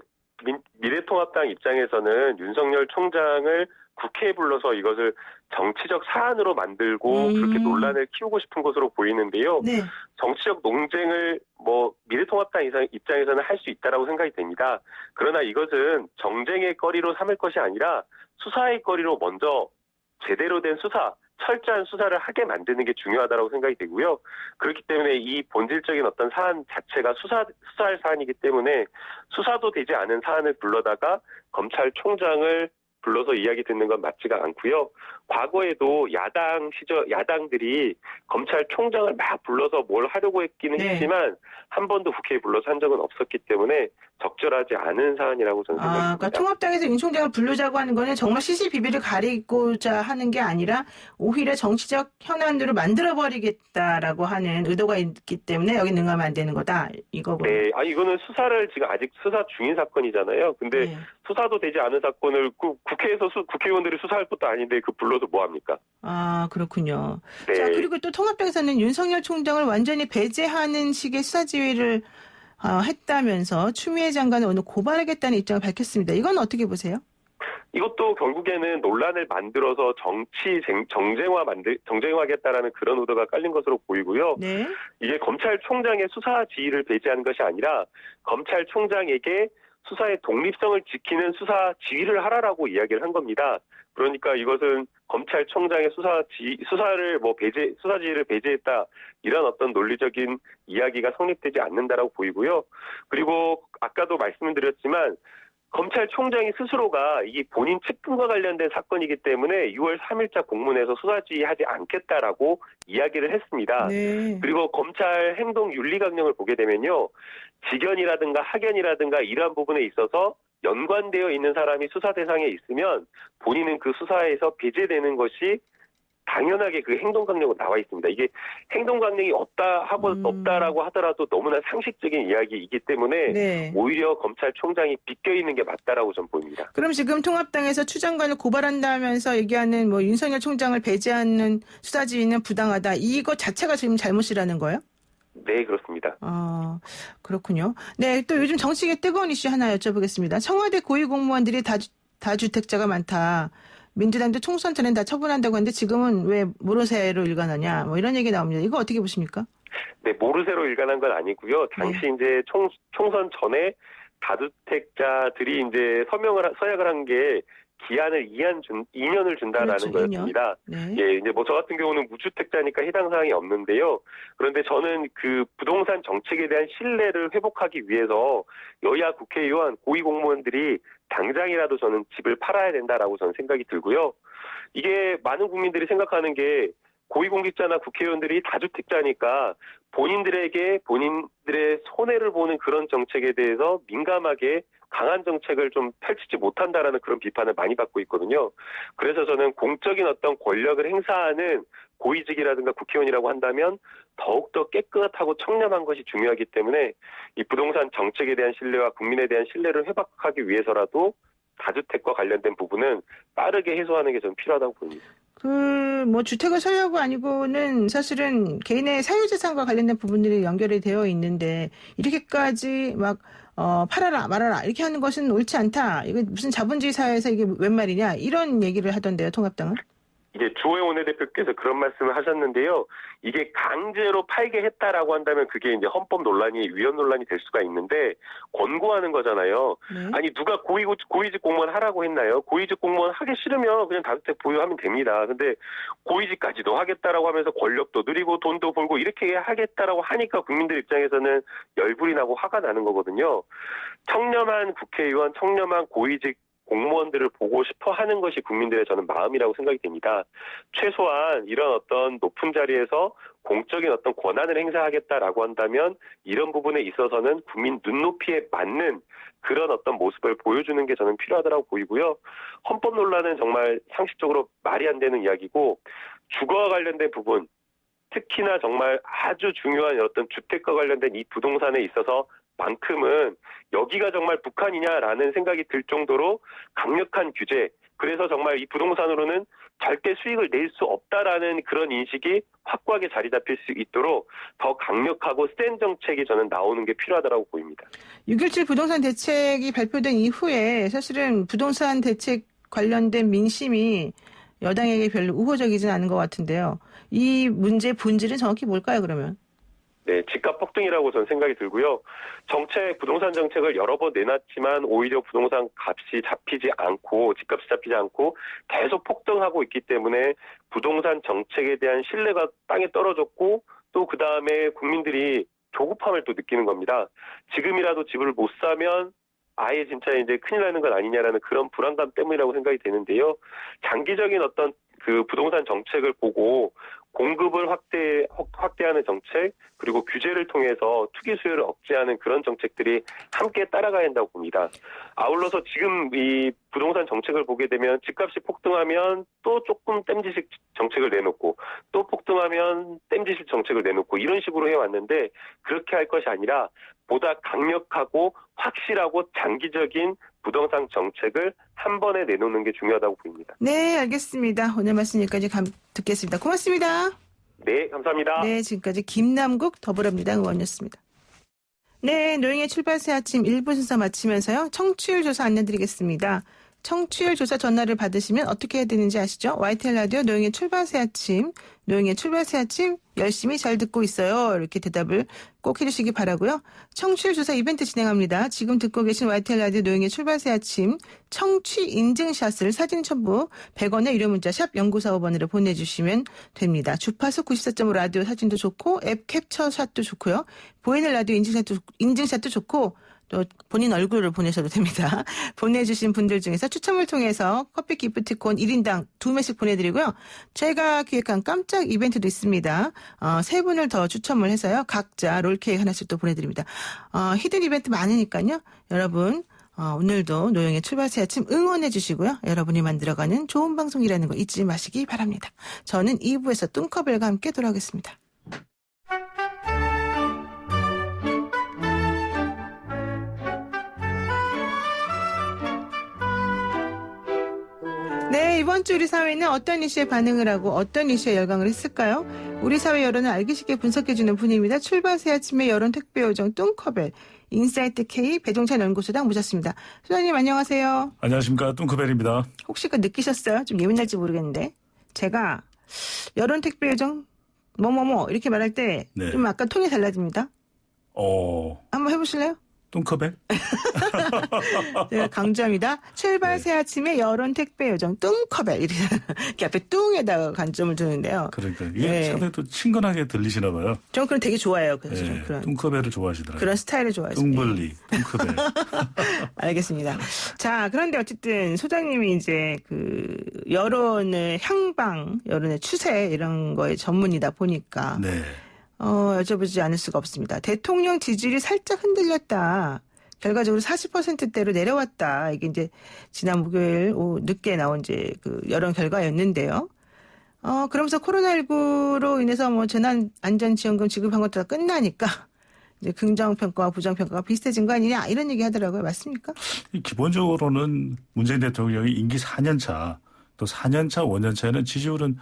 미래통합당 입장에서는 윤석열 총장을 국회에 불러서 이것을 정치적 사안으로 만들고 그렇게 논란을 키우고 싶은 것으로 보이는데요. 네. 정치적 논쟁을 미래통합당 입장에서는 할 수 있다라고 생각이 됩니다. 그러나 이것은 정쟁의 거리로 삼을 것이 아니라 수사의 거리로 먼저 제대로 된 수사, 철저한 수사를 하게 만드는 게 중요하다고 생각이 되고요. 그렇기 때문에 이 본질적인 어떤 사안 자체가 수사할 사안이기 때문에 수사도 되지 않은 사안을 불러다가 검찰총장을 불러서 이야기 듣는 건 맞지가 않고요. 과거에도 야당들이 검찰총장을 막 불러서 뭘 하려고 했기는 네. 했지만 한 번도 국회에 불러서 한 적은 없었기 때문에 적절하지 않은 사안이라고 저는 생각합니다. 그러니까 통합당에서 윤 총장을 부르자고 하는 거는 정말 시시비비를 가리고자 하는 게 아니라 오히려 정치적 현안으로 만들어버리겠다라고 하는 의도가 있기 때문에 여기 능하면 안 되는 거다. 이거고. 네, 이거는 수사를 지금 아직 수사 중인 사건이잖아요. 근데 네. 수사도 되지 않은 사건을 국회에서 국회의원들이 수사할 것도 아닌데 불러서 뭐 합니까? 그렇군요. 네. 자, 그리고 또 통합당에서는 윤석열 총장을 완전히 배제하는 식의 수사 지휘를 했다면서 추미애 장관을 오늘 고발하겠다는 입장을 밝혔습니다. 이건 어떻게 보세요? 이것도 결국에는 논란을 만들어서 정쟁화하겠다라는 그런 의도가 깔린 것으로 보이고요. 네. 이게 검찰총장의 수사 지휘를 배제하는 것이 아니라 검찰총장에게 수사의 독립성을 지키는 수사 지휘를 하라라고 이야기를 한 겁니다. 그러니까 이것은 검찰총장의 수사 지휘를 배제했다 이런 어떤 논리적인 이야기가 성립되지 않는다라고 보이고요. 그리고 아까도 말씀드렸지만 검찰총장이 스스로가 이게 본인 측근과 관련된 사건이기 때문에 6월 3일자 공문에서 수사 지휘하지 않겠다라고 이야기를 했습니다. 네. 그리고 검찰 행동 윤리 강령을 보게 되면요. 직연이라든가 학연이라든가 이러한 부분에 있어서 연관되어 있는 사람이 수사 대상에 있으면 본인은 그 수사에서 배제되는 것이 당연하게 그 행동 강령으로 나와 있습니다. 이게 행동 강령이 없다라고 하더라도 너무나 상식적인 이야기이기 때문에 네. 오히려 검찰총장이 비껴 있는 게 맞다라고 전 보입니다. 그럼 지금 통합당에서 추 장관을 고발한다면서 얘기하는 윤석열 총장을 배제하는 수사 지휘는 부당하다. 이거 자체가 지금 잘못이라는 거예요? 네, 그렇습니다. 그렇군요. 네, 또 요즘 정치계 뜨거운 이슈 하나 여쭤보겠습니다. 청와대 고위공무원들이 다주택자가 많다. 민주당도 총선 전엔 다 처분한다고 하는데 지금은 왜 모르쇠로 일관하냐 이런 얘기 나옵니다. 이거 어떻게 보십니까? 네, 모르쇠로 일관한 건 아니고요. 당시 이제 총선 전에 다주택자들이 이제 서약을 한 게 기한을 2년을 준다라는 그렇죠, 거였습니다. 2년. 네. 예, 이제 저 같은 경우는 무주택자니까 해당 사항이 없는데요. 그런데 저는 그 부동산 정책에 대한 신뢰를 회복하기 위해서 여야 국회의원, 고위공무원들이 당장이라도 저는 집을 팔아야 된다라고 저는 생각이 들고요. 이게 많은 국민들이 생각하는 게 고위공직자나 국회의원들이 다주택자니까 본인들의 손해를 보는 그런 정책에 대해서 민감하게 강한 정책을 좀 펼치지 못한다라는 그런 비판을 많이 받고 있거든요. 그래서 저는 공적인 어떤 권력을 행사하는 고위직이라든가 국회의원이라고 한다면 더욱더 깨끗하고 청렴한 것이 중요하기 때문에 이 부동산 정책에 대한 신뢰와 국민에 대한 신뢰를 회복하기 위해서라도 다주택과 관련된 부분은 빠르게 해소하는 게 저는 필요하다고 봅니다. 주택을 소유하고 아니고는 사실은 개인의 사유재산과 관련된 부분들이 연결이 되어 있는데 이렇게까지 팔아라 말아라 이렇게 하는 것은 옳지 않다. 이거 무슨 자본주의 사회에서 이게 웬 말이냐 이런 얘기를 하던데요, 통합당은. 이게 주호영 원내대표께서 그런 말씀을 하셨는데요. 이게 강제로 팔게 했다라고 한다면 그게 이제 헌법 논란이 위헌 논란이 될 수가 있는데 권고하는 거잖아요. 네. 아니 누가 고위직 공무원 하라고 했나요? 고위직 공무원 하기 싫으면 그냥 다주택 보유하면 됩니다. 근데 고위직까지도 하겠다라고 하면서 권력도 누리고 돈도 벌고 이렇게 하겠다라고 하니까 국민들 입장에서는 열불이 나고 화가 나는 거거든요. 청렴한 국회의원, 청렴한 고위직 공무원들을 보고 싶어 하는 것이 국민들의 저는 마음이라고 생각이 됩니다. 최소한 이런 어떤 높은 자리에서 공적인 어떤 권한을 행사하겠다라고 한다면 이런 부분에 있어서는 국민 눈높이에 맞는 그런 어떤 모습을 보여주는 게 저는 필요하다고 보이고요. 헌법 논란은 정말 상식적으로 말이 안 되는 이야기고 주거와 관련된 부분 특히나 정말 아주 중요한 어떤 주택과 관련된 이 부동산에 있어서 만큼은 여기가 정말 북한이냐라는 생각이 들 정도로 강력한 규제, 그래서 정말 이 부동산으로는 절대 수익을 낼 수 없다라는 그런 인식이 확고하게 자리 잡힐 수 있도록 더 강력하고 센 정책이 저는 나오는 게 필요하다고 보입니다. 6.17 부동산 대책이 발표된 이후에 사실은 부동산 대책 관련된 민심이 여당에게 별로 우호적이진 않은 것 같은데요. 이 문제의 본질은 정확히 뭘까요, 그러면? 네, 집값 폭등이라고 저는 생각이 들고요. 부동산 정책을 여러 번 내놨지만 오히려 부동산 값이 잡히지 않고, 집값이 잡히지 않고 계속 폭등하고 있기 때문에 부동산 정책에 대한 신뢰가 땅에 떨어졌고, 또 그 다음에 국민들이 조급함을 또 느끼는 겁니다. 지금이라도 집을 못 사면 아예 진짜 이제 큰일 나는 건 아니냐라는 그런 불안감 때문이라고 생각이 되는데요. 장기적인 어떤 그 부동산 정책을 보고 공급을 확대하는 정책, 그리고 규제를 통해서 투기 수요를 억제하는 그런 정책들이 함께 따라가야 한다고 봅니다. 아울러서 지금 이 부동산 정책을 보게 되면 집값이 폭등하면 또 조금 땜지식 정책을 내놓고, 또 폭등하면 땜지식 정책을 내놓고, 이런 식으로 해왔는데 그렇게 할 것이 아니라 보다 강력하고 확실하고 장기적인 부동산 정책을 한 번에 내놓는 게 중요하다고 보입니다. 네, 알겠습니다. 오늘 말씀 여기까지 듣겠습니다. 고맙습니다. 네, 감사합니다. 네, 지금까지 김남국 더불어민주당 의원이었습니다. 네, 노영의 출발 새 아침 1부 순서 마치면서요. 청취율 조사 안내드리겠습니다. 청취율 조사 전화를 받으시면 어떻게 해야 되는지 아시죠? YTN 라디오 노영의 출발 새 아침, 노영의 출발 새 아침 열심히 잘 듣고 있어요. 이렇게 대답을 꼭 해주시기 바라고요. 청취율 조사 이벤트 진행합니다. 지금 듣고 계신 YTN 라디오 노영의 출발 새 아침 청취 인증샷을 사진 첨부 100원의 유료 문자 샵 0945번으로 보내주시면 됩니다. 주파수 94.5 라디오 사진도 좋고 앱 캡처샷도 좋고요. 보이는 라디오 인증샷도 좋고 또 본인 얼굴을 보내셔도 됩니다. 보내주신 분들 중에서 추첨을 통해서 커피 기프티콘 1인당 2매씩 보내드리고요. 제가 기획한 깜짝 이벤트도 있습니다. 3분을 더 추첨을 해서요. 각자 롤케이크 하나씩 또 보내드립니다. 히든 이벤트 많으니까요. 여러분 오늘도 노영의 출발 새 아침 응원해 주시고요. 여러분이 만들어가는 좋은 방송이라는 거 잊지 마시기 바랍니다. 저는 2부에서 뚱커벨과 함께 돌아오겠습니다. 네, 이번 주 우리 사회는 어떤 이슈에 반응을 하고 어떤 이슈에 열광을 했을까요? 우리 사회 여론을 알기 쉽게 분석해주는 분입니다. 출발 새 아침의 여론 택배 요정 뚱커벨 인사이트 K 배종찬 연구소장 모셨습니다. 소장님 안녕하세요. 안녕하십니까, 뚱커벨입니다. 혹시 느끼셨어요? 좀 예민할지 모르겠는데 제가 여론 택배 요정 뭐뭐뭐 이렇게 말할 때 좀 네. 아까 톤이 달라집니다. 한번 해보실래요? 뚱커벨? 제가 강조합니다. 출발 새 아침의 여론 택배 요정 뚱커벨 이렇게 앞에 뚱에다가 관점을 두는데요. 그러니까 이게 네. 상당히 또 친근하게 들리시나 봐요. 저는 그런 되게 좋아해요. 그래서 좀 그런 뚱커벨을 좋아하시더라고요. 그런 스타일을 좋아했습니다. 뚱벌리, 뚱커벨. 알겠습니다. 자, 그런데 어쨌든 소장님이 이제 그 여론의 향방, 여론의 추세 이런 거에 전문이다 보니까 네. 여쭤보지 않을 수가 없습니다. 대통령 지지율이 살짝 흔들렸다. 결과적으로 40%대로 내려왔다. 이게 이제 지난 목요일 오후 늦게 나온 이제 그 여론 결과였는데요. 그러면서 코로나19로 인해서 뭐 재난안전지원금 지급한 것도 다 끝나니까 이제 긍정평가와 부정평가가 비슷해진 거 아니냐 이런 얘기 하더라고요. 맞습니까? 기본적으로는 문재인 대통령이 임기 4년 차, 또 4년 차, 5년 차에는 지지율은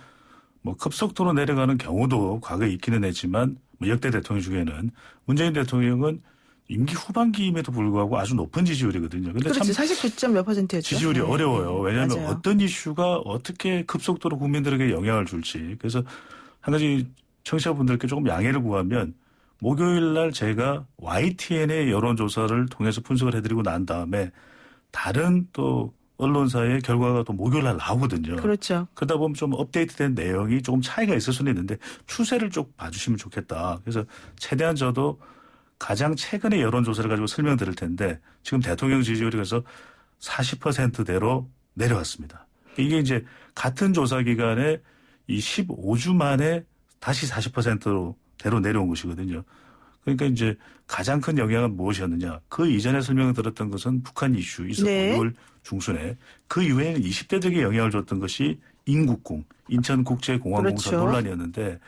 뭐 급속도로 내려가는 경우도 과거에 있기는 했지만 뭐 역대 대통령 중에는 문재인 대통령은 임기 후반기임에도 불구하고 아주 높은 지지율이거든요. 근데 그렇지. 참 49점 몇 %였죠. 지지율이 네. 어려워요. 왜냐하면 맞아요. 어떤 이슈가 어떻게 급속도로 국민들에게 영향을 줄지. 그래서 한 가지 청취자분들께 조금 양해를 구하면 목요일 날 제가 YTN의 여론조사를 통해서 분석을 해드리고 난 다음에 다른 또 언론사의 결과가 또 목요일 날 나오거든요. 그렇죠. 그러다 보면 좀 업데이트된 내용이 조금 차이가 있을 수는 있는데 추세를 좀 봐주시면 좋겠다. 그래서 최대한 저도 가장 최근의 여론조사를 가지고 설명드릴 텐데 지금 대통령 지지율이 그래서 40%대로 내려왔습니다. 이게 이제 같은 조사 기간에 이 15주 만에 다시 40%대로 내려온 것이거든요. 그러니까 이제 가장 큰 영향은 무엇이었느냐. 그 이전에 설명을 들었던 것은 북한 이슈 있었고 네. 6월 중순에 그 이후에는 20대들에게 영향을 줬던 것이 인국공, 인천국제공항공사 그렇죠. 논란이었는데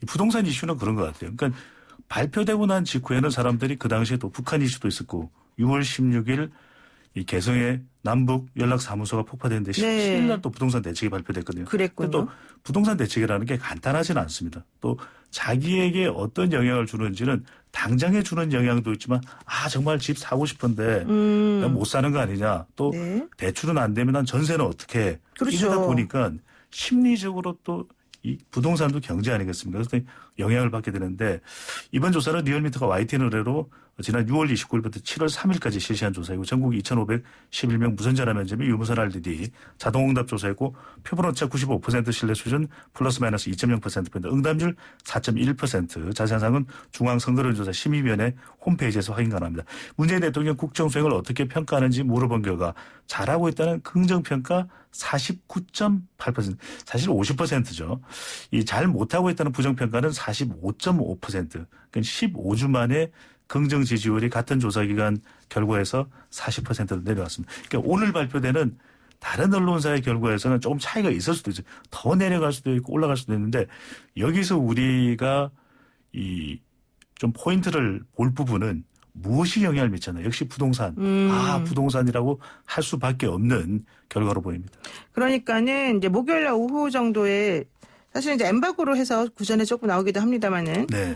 이 부동산 이슈는 그런 것 같아요. 그러니까 발표되고 난 직후에는 사람들이 그 당시에 또 북한 이슈도 있었고 6월 16일 이 개성의 남북 연락사무소가 폭파됐는데 17일 날 또 부동산 대책이 발표됐거든요. 그랬군요. 또 부동산 대책이라는 게 간단하지는 않습니다. 또 자기에게 어떤 영향을 주는지는 당장에 주는 영향도 있지만 정말 집 사고 싶은데 못 사는 거 아니냐. 또 네. 대출은 안 되면 난 전세는 어떻게 해. 그렇죠. 이러다 보니까 심리적으로 또 이 부동산도 경제 아니겠습니까? 그래서 영향을 받게 되는데 이번 조사는 리얼미터가 YTN 의뢰로 지난 6월 29일부터 7월 3일까지 실시한 조사이고 전국 2,511명 무선전화 면접 및 유무선 RDD 자동응답 조사이고 표본오차 95% 신뢰 수준 플러스 마이너스 2.0%포인트 응답률 4.1% 자세한 사항은 중앙선거론조사 심의위원회 홈페이지에서 확인 가능합니다. 문재인 대통령 국정수행을 어떻게 평가하는지 물어본 결과 잘하고 있다는 긍정평가 49.8%, 사실 50%죠. 이 잘 못하고 있다는 부정평가는 45.5%, 그러니까 15주 만에 긍정 지지율이 같은 조사기관 결과에서 40%로 내려왔습니다. 그러니까 오늘 발표되는 다른 언론사의 결과에서는 조금 차이가 있을 수도 있어요. 더 내려갈 수도 있고 올라갈 수도 있는데 여기서 우리가 이 좀 포인트를 볼 부분은 무엇이 영향을 미쳤나? 역시 부동산. 부동산이라고 할 수밖에 없는 결과로 보입니다. 그러니까는 이제 목요일 날 오후 정도에 사실 이제 엠바고로 해서 구전에 조금 나오기도 합니다만은 네.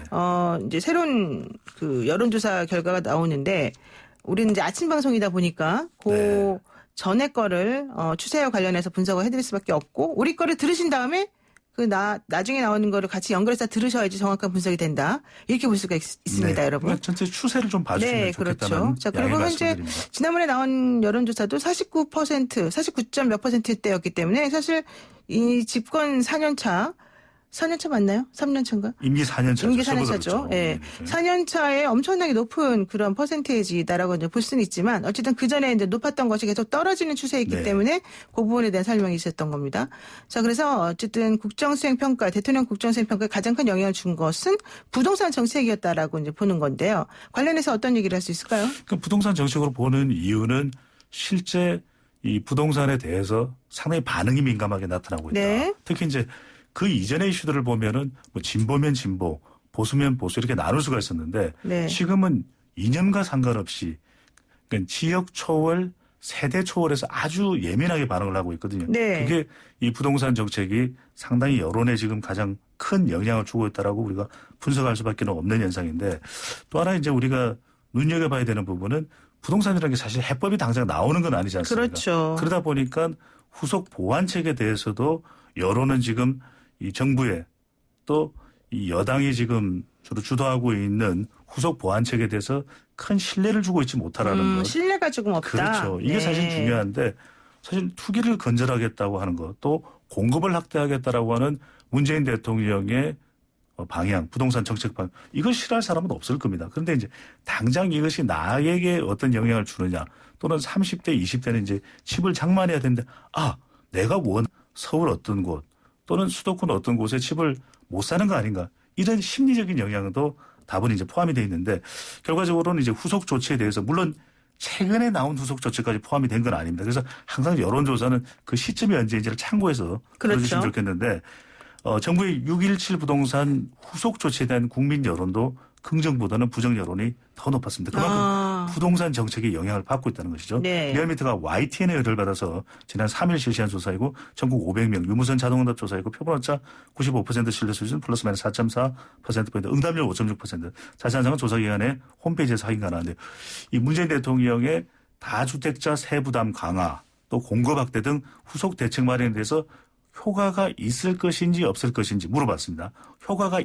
이제 새로운 그 여론조사 결과가 나오는데 우리는 이제 아침 방송이다 보니까 그 전에 거를 추세와 관련해서 분석을 해드릴 수밖에 없고 우리 거를 들으신 다음에 나중에 나오는 거를 같이 연결해서 들으셔야지 정확한 분석이 된다. 이렇게 볼 수가 있습니다, 네. 여러분. 그러니까 전체 추세를 좀 봐주시면 네, 좋겠다는 그렇죠. 자, 그리고 현재 말씀드립니다. 지난번에 나온 여론조사도 49.몇 %대였기 때문에 사실 이 집권 4년차 맞나요? 3년차인가? 임기 4년 차죠. 임기 4년 차죠. 예. 4년 차에 엄청나게 높은 그런 퍼센테이지다라고 이제 볼 수는 있지만 어쨌든 그 전에 이제 높았던 것이 계속 떨어지는 추세이기 네. 때문에 그 부분에 대한 설명이 있었던 겁니다. 자, 그래서 어쨌든 국정수행평가, 대통령 국정수행평가에 가장 큰 영향을 준 것은 부동산 정책이었다라고 이제 보는 건데요. 관련해서 어떤 얘기를 할 수 있을까요? 그러니까 부동산 정책으로 보는 이유는 실제 이 부동산에 대해서 상당히 반응이 민감하게 나타나고 있다. 네. 특히 이제 그 이전의 이슈들을 보면은 뭐 진보면 진보, 보수면 보수 이렇게 나눌 수가 있었는데 네. 지금은 이념과 상관없이 그러니까 지역 초월, 세대 초월해서 아주 예민하게 반응을 하고 있거든요. 네. 그게 이 부동산 정책이 상당히 여론에 지금 가장 큰 영향을 주고 있다라고 우리가 분석할 수밖에 없는 현상인데 또 하나 이제 우리가 눈여겨봐야 되는 부분은 부동산이라는 게 사실 해법이 당장 나오는 건 아니지 않습니까? 그렇죠. 그러다 보니까 후속 보완책에 대해서도 여론은 지금 이 정부에 또 이 여당이 지금 주로 주도하고 있는 후속 보완책에 대해서 큰 신뢰를 주고 있지 못하라는 것. 신뢰가 조금 없다. 그렇죠. 이게 네. 사실 중요한데 사실 투기를 건절하겠다고 하는 것 또 공급을 확대하겠다라고 하는 문재인 대통령의 방향, 부동산 정책 방향 이걸 싫어할 사람은 없을 겁니다. 그런데 이제 당장 이것이 나에게 어떤 영향을 주느냐 또는 30대, 20대는 이제 집을 장만해야 되는데 내가 원 서울 어떤 곳 또는 수도권 어떤 곳에 집을 못 사는 거 아닌가 이런 심리적인 영향도 다분히 이제 포함이 되어 있는데 결과적으로는 이제 후속 조치에 대해서 물론 최근에 나온 후속 조치까지 포함이 된 건 아닙니다. 그래서 항상 여론조사는 그 시점이 언제인지를 참고해서 들어주시면 좋겠는데 정부의 6.17 부동산 후속 조치에 대한 국민 여론도 긍정보다는 부정 여론이 더 높았습니다. 그만큼 부동산 정책이 영향을 받고 있다는 것이죠. 네. 리얼미터가 YTN의 의뢰를 받아서 지난 3일 실시한 조사이고 전국 500명 유무선 자동응답 조사이고 표본오차 95% 신뢰 수준 플러스 마이너스 4.4%포인트 응답률 5.6% 자세한 사항은 조사기관의 홈페이지에서 확인 가능한데요. 이 문재인 대통령의 다주택자 세부담 강화 또 공급 확대 등 후속 대책 마련에 대해서 효과가 있을 것인지 없을 것인지 물어봤습니다. 효과가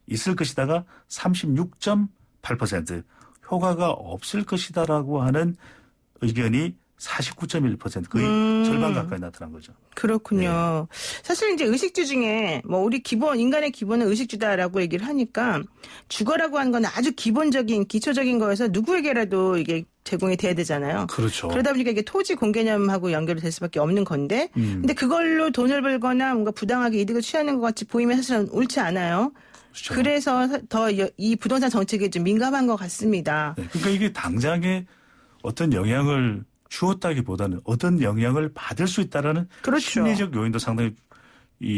있을 것이다가 36.8%, 효과가 없을 것이다라고 하는 의견이 49.1% 거의 절반 가까이 나타난 거죠. 그렇군요. 사실 이제 의식주 중에 우리 인간의 기본은 의식주다라고 얘기를 하니까 주거라고 하는 건 아주 기본적인 기초적인 거여서 누구에게라도 이게 제공이 돼야 되잖아요. 그렇죠. 그러다 보니까 이게 토지 공개념하고 연결이 될 수밖에 없는 건데 근데 그걸로 돈을 벌거나 뭔가 부당하게 이득을 취하는 것 같이 보이면 사실은 옳지 않아요. 그렇죠. 그래서 더 이 부동산 정책에 좀 민감한 것 같습니다. 네, 그러니까 이게 당장에 어떤 영향을 주었다기보다는 어떤 영향을 받을 수 있다라는 그렇죠. 심리적 요인도 상당히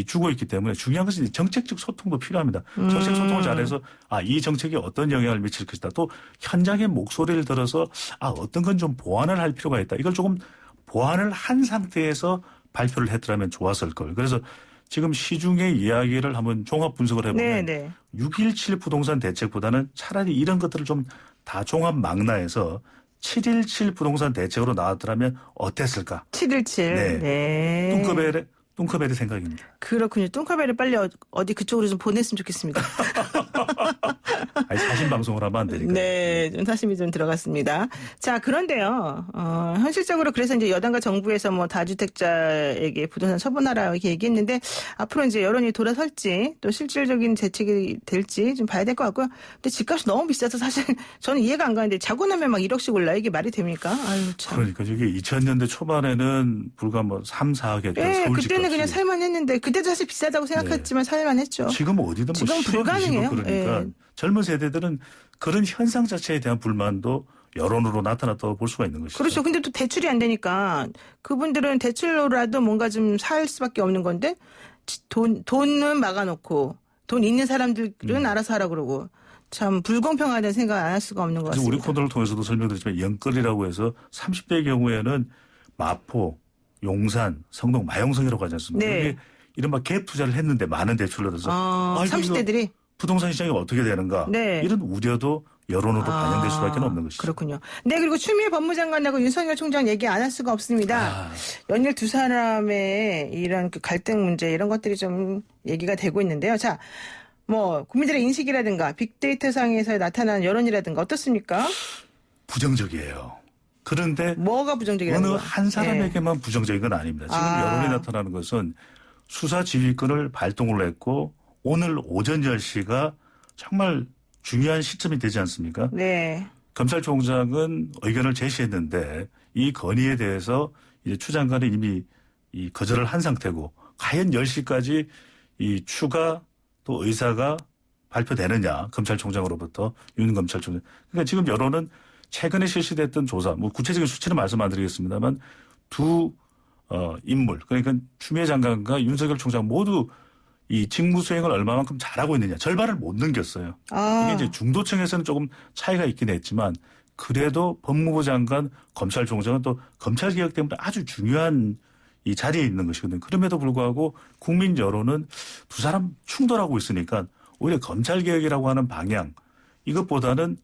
주고 있기 때문에 중요한 것은 정책적 소통도 필요합니다. 정책 소통을 잘해서 이 정책이 어떤 영향을 미칠 것이다. 또 현장의 목소리를 들어서 어떤 건 좀 보완을 할 필요가 있다. 이걸 조금 보완을 한 상태에서 발표를 했더라면 좋았을 걸. 그래서 지금 시중의 이야기를 한번 종합 분석을 해보면 6.17 부동산 대책보다는 차라리 이런 것들을 좀 다 종합 망라해서 7.17 부동산 대책으로 나왔더라면 어땠을까? 7.17. 네. 뚱커벨의 생각입니다. 그렇군요. 뚱커벨을 빨리 어디 그쪽으로 좀 보냈으면 좋겠습니다. 아니, 사신 방송을 하면 안 되니까. 네, 좀 사심이 좀 들어갔습니다. 자, 그런데요, 현실적으로 그래서 이제 여당과 정부에서 뭐 다주택자에게 부동산 처분하라 이렇게 얘기했는데 앞으로 이제 여론이 돌아설지 또 실질적인 대책이 될지 좀 봐야 될 것 같고요. 근데 집값이 너무 비싸서 사실 저는 이해가 안 가는데 자고 나면 막 1억씩 올라 이게 말이 됩니까? 아유, 참. 그러니까 저게 2000년대 초반에는 불과 뭐 3, 4억 했던 네, 서울 집값이. 그때는 그냥 살만했는데 그때도 사실 비싸다고 생각했지만 살만했죠. 지금 어디든 지금 불가능해요. 그러니까 네. 젊은 세대들은 그런 현상 자체에 대한 불만도 여론으로 나타났다고 볼 수가 있는 것이죠. 그렇죠. 근데 또 대출이 안 되니까 그분들은 대출로라도 뭔가 좀 살 수밖에 없는 건데 돈은 막아놓고 돈 있는 사람들은 알아서 하라 그러고 참 불공평하다는 생각 안 할 수가 없는 것 그래서 같습니다. 우리 코너를 통해서도 설명드렸지만 영끌이라고 해서 30대의 경우에는 마포, 용산, 성동, 마용성이라고 하지 않습니까? 네. 이게 이른바 갭 투자를 했는데 많은 대출을 얻어서 30대들이 부동산 시장이 어떻게 되는가 네. 이런 우려도 여론으로 반영될 수밖에 없는 것이죠. 그렇군요. 네, 그리고 추미애 법무장관하고 윤석열 총장 얘기 안 할 수가 없습니다. 연일 두 사람의 이런 그 갈등 문제 이런 것들이 좀 얘기가 되고 있는데요. 자, 뭐 국민들의 인식이라든가 빅데이터 상에서 나타난 여론이라든가 어떻습니까? 부정적이에요. 그런데 뭐가 부정적이라는 어느 거예요? 한 사람에게만 부정적인 건 아닙니다. 지금 여론이 나타나는 것은 수사 지휘권을 발동을 했고 오늘 오전 10시가 정말 중요한 시점이 되지 않습니까? 네. 검찰총장은 의견을 제시했는데 이 건의에 대해서 이제 추 장관은 이미 이 거절을 한 상태고 과연 10시까지 이 추가 또 의사가 발표되느냐 검찰총장으로부터 윤 검찰총장. 그러니까 지금 여론은 최근에 실시됐던 조사, 뭐 구체적인 수치는 말씀 안 드리겠습니다만 두 인물 그러니까 추미애 장관과 윤석열 총장 모두 이 직무 수행을 얼마만큼 잘하고 있느냐 절반을 못 넘겼어요. 이게 이제 중도층에서는 조금 차이가 있긴 했지만 그래도 법무부 장관, 검찰총장은 또 검찰개혁 때문에 아주 중요한 이 자리에 있는 것이거든요. 그럼에도 불구하고 국민 여론은 두 사람 충돌하고 있으니까 오히려 검찰개혁이라고 하는 방향 이것보다는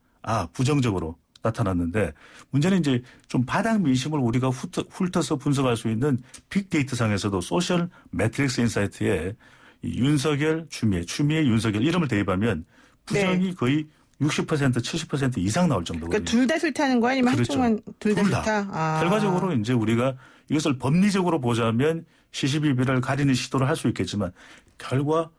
부정적으로 나타났는데 문제는 이제 좀 바닥 민심을 우리가 훑어서 분석할 수 있는 빅데이터 상에서도 소셜 매트릭스 인사이트에 이 윤석열, 추미애, 윤석열 이름을 대입하면 부정이 거의 60% 70% 이상 나올 정도거든요. 그러니까 둘 다 싫다는 거 아니면 그렇죠. 한쪽만 둘 다 싫다? 결과적으로 이제 우리가 이것을 법리적으로 보자면 시시비비를 가리는 시도를 할 수 있겠지만 결과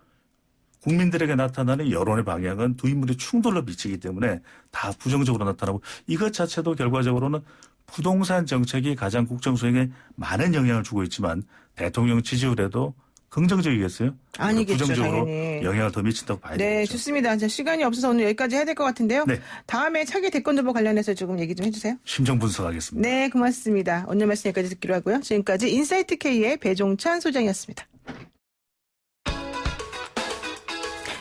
국민들에게 나타나는 여론의 방향은 두 인물이 충돌로 미치기 때문에 다 부정적으로 나타나고 이것 자체도 결과적으로는 부동산 정책이 가장 국정 수행에 많은 영향을 주고 있지만 대통령 지지율에도 긍정적이겠어요? 아니겠죠. 부정적으로 당연히. 영향을 더 미친다고 봐야 네, 되겠죠. 좋습니다. 자, 시간이 없어서 오늘 여기까지 해야 될 것 같은데요. 네. 다음에 차기 대권 후보 관련해서 조금 얘기 좀 해주세요. 심정 분석하겠습니다. 네, 고맙습니다. 오늘 말씀 여기까지 듣기로 하고요. 지금까지 인사이트 K의 배종찬 소장이었습니다.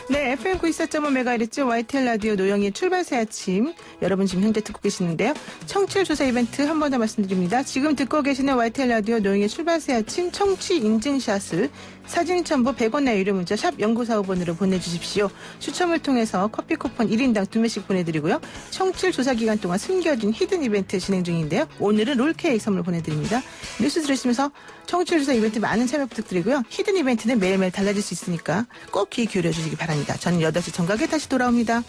네, FM 94.5MHz YTN 라디오 노영희의 출발 새 아침. 여러분 지금 현재 듣고 계시는데요. 청취율 조사 이벤트 한 번 더 말씀드립니다. 지금 듣고 계시는 YTN 라디오 노영희의 출발 새 아침 청취 인증샷을 사진 첨부 100원 내 유료 문자 샵 0945번으로 보내주십시오. 추첨을 통해서 커피 쿠폰 1인당 2매씩 보내드리고요. 청취율 조사 기간 동안 숨겨진 히든 이벤트 진행 중인데요. 오늘은 롤케이크 선물 보내드립니다. 뉴스 들으시면서 청취율 조사 이벤트 많은 참여 부탁드리고요. 히든 이벤트는 매일매일 달라질 수 있으니까 꼭 귀 기울여 주시기 바랍니다. 저는 8시 정각에 다시 돌아옵니다.